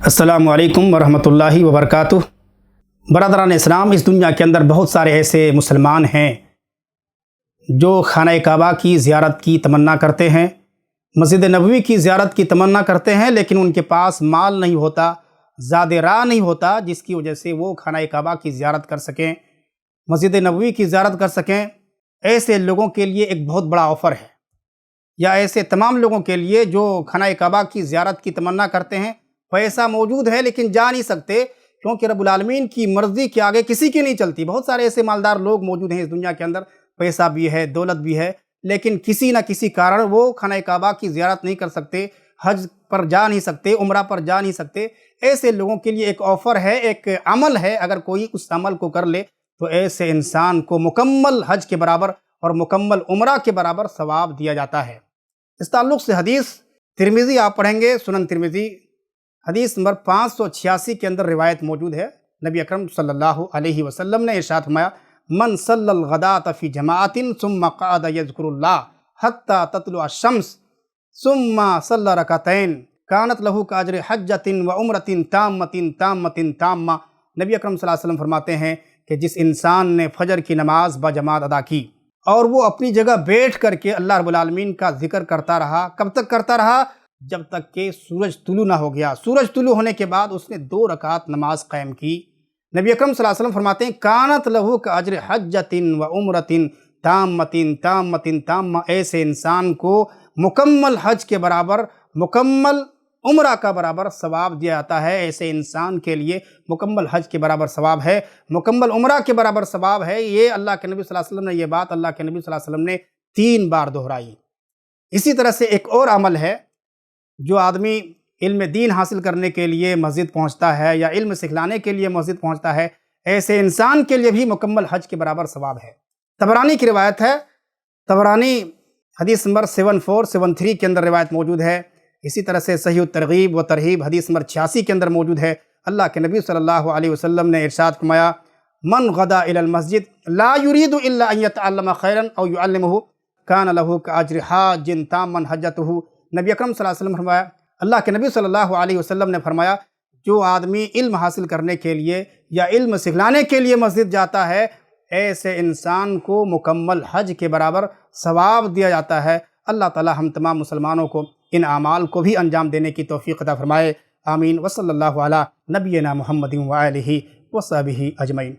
السلام علیکم ورحمۃ اللہ وبرکاتہ۔ برادران اسلام، اس دنیا کے اندر بہت سارے ایسے مسلمان ہیں جو خانہ کعبہ کی زیارت کی تمنا کرتے ہیں، مسجد نبوی کی زیارت کی تمنا کرتے ہیں، لیکن ان کے پاس مال نہیں ہوتا، زاد راہ نہیں ہوتا جس کی وجہ سے وہ خانہ کعبہ کی زیارت کر سکیں، مسجد نبوی کی زیارت کر سکیں۔ ایسے لوگوں کے لیے ایک بہت بڑا آفر ہے، یا ایسے تمام لوگوں کے لیے جو خانہ کعبہ کی زیارت کی تمنا کرتے ہیں، پیسہ موجود ہے لیکن جا نہیں سکتے، کیونکہ رب العالمین کی مرضی کے آگے کسی کی نہیں چلتی۔ بہت سارے ایسے مالدار لوگ موجود ہیں اس دنیا کے اندر، پیسہ بھی ہے، دولت بھی ہے، لیکن کسی نہ کسی کارن وہ خانہ کعبہ کی زیارت نہیں کر سکتے، حج پر جا نہیں سکتے، عمرہ پر جا نہیں سکتے۔ ایسے لوگوں کے لیے ایک آفر ہے، ایک عمل ہے، اگر کوئی اس عمل کو کر لے تو ایسے انسان کو مکمل حج کے برابر اور مکمل عمرہ کے برابر ثواب دیا جاتا ہے۔ اس تعلق سے حدیث ترمذی آپ پڑھیں گے، سنن ترمذی حدیث نمبر 586 کے اندر روایت موجود ہے۔ نبی اکرم صلی اللہ علیہ وسلم نے ارشاد فرمایا، من صلی الغداۃ فی جماعت ثم قعد یذکر اللہ حتی تطلع الشمس ثم صلی رکعتین کانت لہ کاجر حجۃ و عمرۃ تامۃ تامۃ تامہ۔ نبی اکرم صلی اللہ علیہ وسلم فرماتے ہیں کہ جس انسان نے فجر کی نماز بجماعت ادا کی اور وہ اپنی جگہ بیٹھ کر کے اللہ رب العالمین کا ذکر کرتا رہا، کب تک کرتا رہا؟ جب تک کہ سورج طلوع نہ ہو گیا۔ سورج طلوع ہونے کے بعد اس نے 2 رکعت نماز قائم کی۔ نبی اکرم صلی اللہ علیہ وسلم فرماتے ہیں، کانت لہ کاجر حجۃ و عمرۃ تامۃ تامۃ تامہ۔ ایسے انسان کو مکمل حج کے برابر، مکمل عمرہ کا برابر ثواب دیا جاتا ہے۔ ایسے انسان کے لیے مکمل حج کے برابر ثواب ہے، مکمل عمرہ کے برابر ثواب ہے۔ یہ اللہ کے نبی صلی اللہ علیہ وسلم نے یہ بات اللہ کے نبی صلی اللہ علیہ وسلم نے 3 بار دہرائی۔ اسی طرح سے ایک اور عمل ہے، جو آدمی علم دین حاصل کرنے کے لیے مسجد پہنچتا ہے یا علم سکھلانے کے لیے مسجد پہنچتا ہے، ایسے انسان کے لیے بھی مکمل حج کے برابر ثواب ہے۔ طبرانی کی روایت ہے، طبرانی حدیث نمبر 7473 کے اندر روایت موجود ہے۔ اسی طرح سے صحیح الترغیب و ترہیب حدیث نمبر 86 کے اندر موجود ہے۔ اللہ کے نبی صلی اللہ علیہ وسلم نے ارشاد فرمایا، من غدا الی المسجد لا یرید الا ان یتعلم خیرا او یعلمہ کان لہ کاجر حاج تاما حجتہ۔ نبی اکرم صلی اللہ علیہ وسلم فرمایا، اللہ کے نبی صلی اللہ علیہ وسلم نے فرمایا، جو آدمی علم حاصل کرنے کے لیے یا علم سکھلانے کے لیے مسجد جاتا ہے، ایسے انسان کو مکمل حج کے برابر ثواب دیا جاتا ہے۔ اللہ تعالی ہم تمام مسلمانوں کو ان اعمال کو بھی انجام دینے کی توفیق عطا فرمائے، آمین۔ وصلی اللہ علی نبینا محمد وآلہ وصحبہ اجمعین۔